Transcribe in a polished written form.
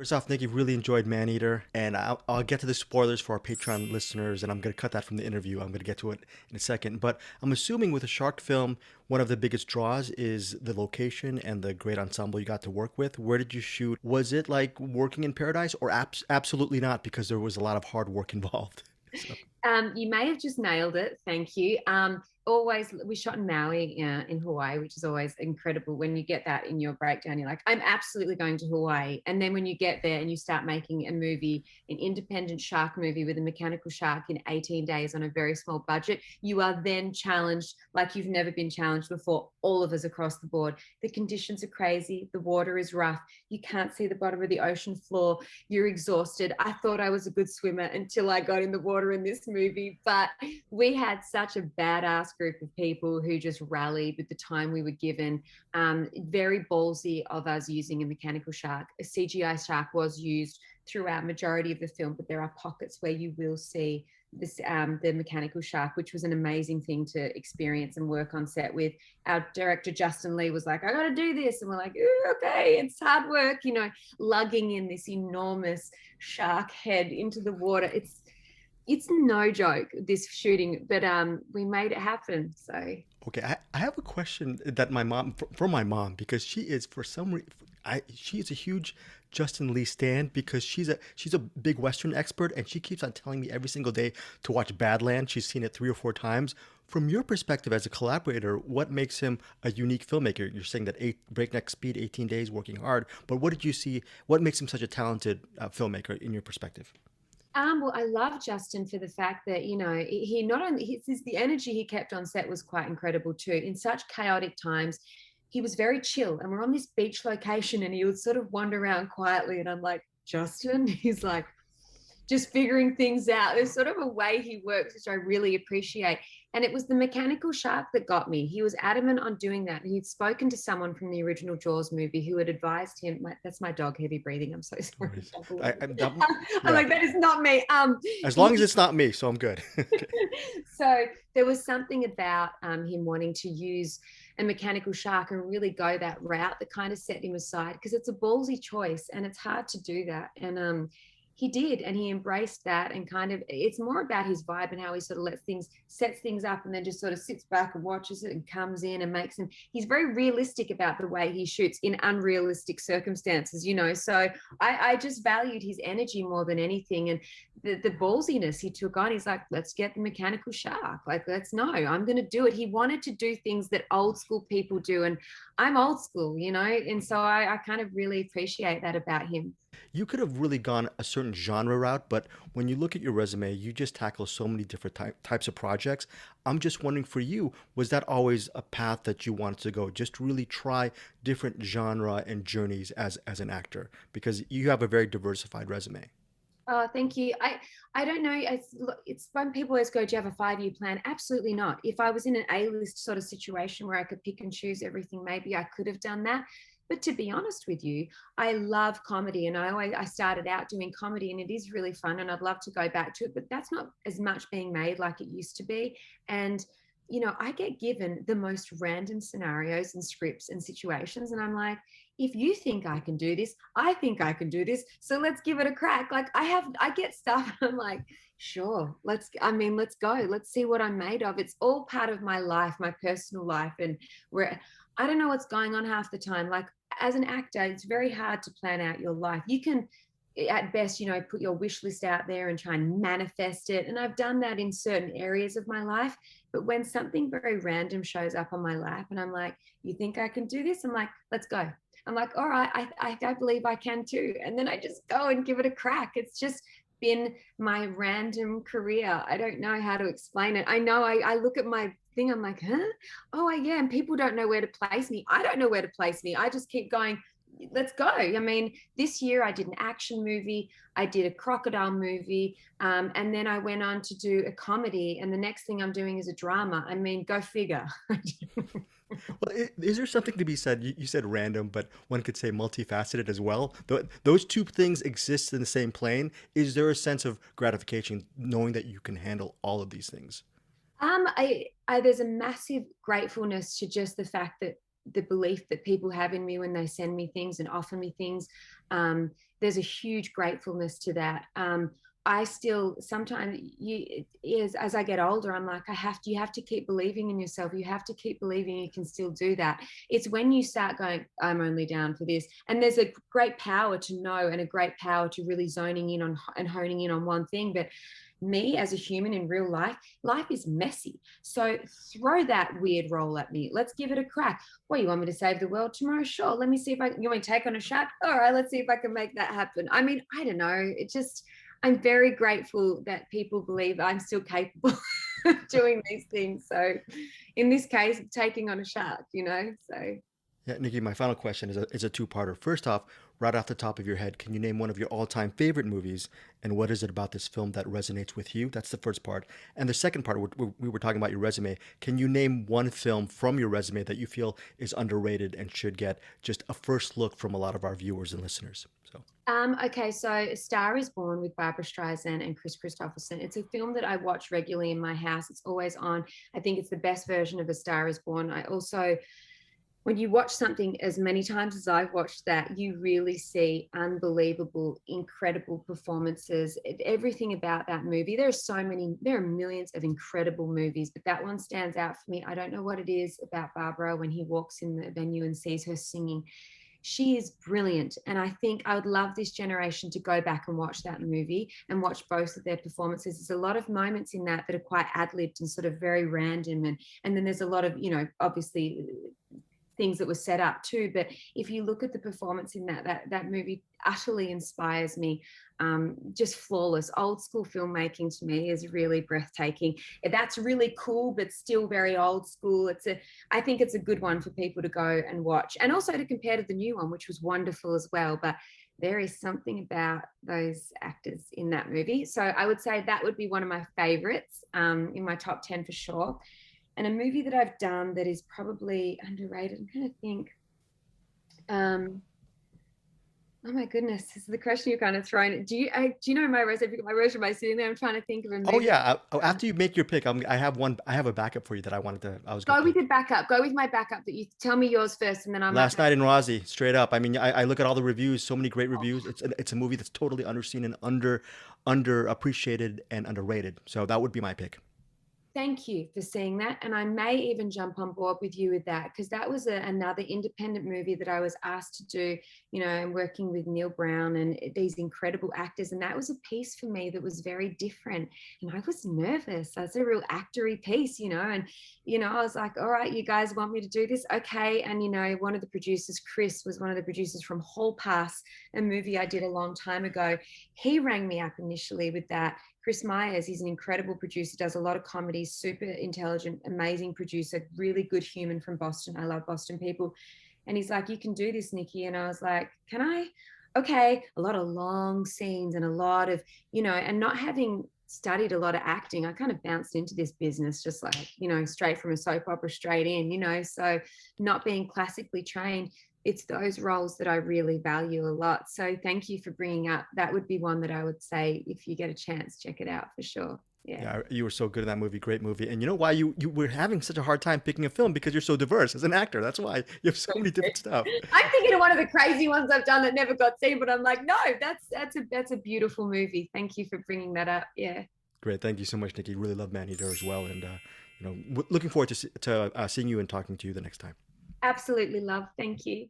First off, Nicky, really enjoyed Maneater, and I'll get to the spoilers for our Patreon listeners, and I'm going to cut that from the interview. I'm going to get to it in a second. But I'm assuming with a shark film, one of the biggest draws is the location and the great ensemble you got to work with. Where did you shoot? Was it like working in paradise, or absolutely not, because there was a lot of hard work involved? So. You may have just nailed it. Thank you. Always, we shot in Maui, in Hawaii, which is always incredible. When you get that in your breakdown, you're like, I'm absolutely going to Hawaii. And then when you get there and you start making a movie, an independent shark movie with a mechanical shark in 18 days on a very small budget, you are then challenged like you've never been challenged before, all of us across the board. The conditions are crazy. The water is rough. You can't see the bottom of the ocean floor. You're exhausted. I thought I was a good swimmer until I got in the water in this movie, but we had such a badass group of people who just rallied with the time we were given. Very ballsy of us using a mechanical shark. A CGI shark was used throughout majority of the film, but there are pockets where you will see this the mechanical shark, which was an amazing thing to experience and work on set with. Our director Justin Lee was like, I got to do this, and we're like, okay, it's hard work, lugging in this enormous shark head into the water. It's no joke, this shooting, but we made it happen. So Okay, I have a question that my mom, for my mom, because she is for some reason, she is a huge Justin Lee stan because she's a big Western expert and she keeps on telling me every single day to watch Badland. She's seen it 3 or 4 times. From your perspective as a collaborator, what makes him a unique filmmaker? You're saying that breakneck speed, 18 days, working hard, but what did you see? What makes him such a talented filmmaker in your perspective? well, I love Justin for the fact that he not only the energy he kept on set was quite incredible too. In such chaotic times, he was very chill, and we're on this beach location, and he would sort of wander around quietly, and I'm like, Justin, he's like, just figuring things out. There's sort of a way he works, which I really appreciate. And it was the mechanical shark that got me. He was adamant on doing that. And he'd spoken to someone from the original Jaws movie who had advised him. That's my dog heavy breathing. I'm so No sorry. worries. I'm Yeah, like, that is not me. as long as it's not me, so I'm good. Okay. So there was something about him wanting to use a mechanical shark and really go that route that kind of set him aside, because it's a ballsy choice and it's hard to do that. And he did, and he embraced that, and kind of it's more about his vibe and how he sort of sets things up and then just sort of sits back and watches it and comes in and makes him. He's very realistic about the way he shoots in unrealistic circumstances, so I just valued his energy more than anything. And the ballsiness he took on, he's like, let's get the mechanical shark, like, let's know, I'm going to do it. He wanted to do things that old school people do, and I'm old school, and so I kind of really appreciate that about him. You could have really gone a certain genre route, but when you look at your resume, you just tackle so many different types of projects. I'm just wondering for you, was that always a path that you wanted to go? Just really try different genre and journeys as an actor, because you have a very diversified resume. Oh, thank you. I don't know. It's when people always go, "Do you have a 5-year plan?" Absolutely not. If I was in an A-list sort of situation where I could pick and choose everything, maybe I could have done that. But to be honest with you, I love comedy, and I started out doing comedy, and it is really fun, and I'd love to go back to it. But that's not as much being made like it used to be. And I get given the most random scenarios and scripts and situations, and I'm like, if you think I can do this, I think I can do this. So let's give it a crack. Like, I get stuff and I'm like, sure, let's go. Let's see what I'm made of. It's all part of my life, my personal life. And where I don't know what's going on half the time. Like, as an actor, it's very hard to plan out your life. You can at best, put your wish list out there and try and manifest it. And I've done that in certain areas of my life. But when something very random shows up on my lap and I'm like, you think I can do this? I'm like, let's go. I'm like, all right, I believe I can too. And then I just go and give it a crack. It's just been my random career. I don't know how to explain it. I know I look at my thing, I'm like, huh? Oh, yeah. And people don't know where to place me. I don't know where to place me. I just keep going, let's go. I mean, this year I did an action movie, I did a crocodile movie, and then I went on to do a comedy. And the next thing I'm doing is a drama. I mean, go figure. Well, is there something to be said? You said random, but one could say multifaceted as well. Those two things exist in the same plane. Is there a sense of gratification knowing that you can handle all of these things? There's a massive gratefulness to just the fact that the belief that people have in me when they send me things and offer me things. There's a huge gratefulness to that. I still sometimes as I get older, I'm like, you have to keep believing in yourself. You have to keep believing you can still do that. It's when you start going, I'm only down for this. And there's a great power to know and a great power to really zoning in on and honing in on one thing. But me as a human in real life, life is messy. So throw that weird role at me. Let's give it a crack. What, you want me to save the world tomorrow? Sure. Let me see if you want me to take on a shark? All right, let's see if I can make that happen. I mean, I don't know. It just, I'm very grateful that people believe I'm still capable of doing these things. So in this case, taking on a shark, so. Yeah, Nikki, my final question is a two-parter. First off, right off the top of your head, can you name one of your all-time favorite movies, and what is it about this film that resonates with you? That's the first part. And the second part, we were talking about your resume. Can you name one film from your resume that you feel is underrated and should get just a first look from a lot of our viewers and listeners? So. Okay, so A Star is Born with Barbra Streisand and Chris Christopherson. It's a film that I watch regularly in my house. It's always on. I think it's the best version of A Star is Born. I also, when you watch something as many times as I've watched that, you really see unbelievable, incredible performances. Everything about that movie. There are millions of incredible movies, but that one stands out for me. I don't know what it is about Barbara when he walks in the venue and sees her singing. She is brilliant. And I think I would love this generation to go back and watch that movie and watch both of their performances. There's a lot of moments in that are quite ad-libbed and sort of very random. And then there's a lot of, obviously things that were set up too. But if you look at the performance in that movie utterly inspires me. Just flawless. Old school filmmaking to me is really breathtaking. That's really cool, but still very old school. I think it's a good one for people to go and watch, and also to compare to the new one, which was wonderful as well. But there is something about those actors in that movie. So I would say that would be one of my favorites, in my top 10 for sure. And a movie that I've done that is probably underrated, I'm trying to think. Oh my goodness, this is the question you're kind of throwing. Do you know my resume sitting there? I'm trying to think of a movie. Oh yeah. After you make your pick, I have one. I have a backup for you that I was going Go to with pick. your backup. Go with my backup. That you tell me yours first, and then I'm Last Night in Rozzie, straight up. I mean, I look at all the reviews, so many great reviews. It's a movie that's totally underseen and underappreciated and underrated. So that would be my pick. Thank you for seeing that. And I may even jump on board with you with that, because that was another independent movie that I was asked to do, and working with Neil Brown and these incredible actors. And that was a piece for me that was very different. And I was nervous. That's a real actory piece, and, I was like, all right, you guys want me to do this? Okay. And, one of the producers, Chris, was one of the producers from Hall Pass, a movie I did a long time ago. He rang me up initially with that. Chris Myers, he's an incredible producer, does a lot of comedy, super intelligent, amazing producer, really good human from Boston. I love Boston people. And he's like, you can do this, Nikki. And I was like, can I? Okay. A lot of long scenes and a lot of, and not having studied a lot of acting, I kind of bounced into this business just like, straight from a soap opera straight in, so not being classically trained. It's those roles that I really value a lot. So thank you for bringing up. That would be one that I would say, if you get a chance, check it out for sure. Yeah. Yeah, you were so good in that movie. Great movie. And you know why you were having such a hard time picking a film? Because you're so diverse as an actor. That's why you have so many different stuff. I'm thinking of one of the crazy ones I've done that never got seen, but I'm like, no, that's a beautiful movie. Thank you for bringing that up. Yeah. Great. Thank you so much, Nikki. Really love Maneater as well. And, looking forward to seeing you and talking to you the next time. Absolutely love. Thank you.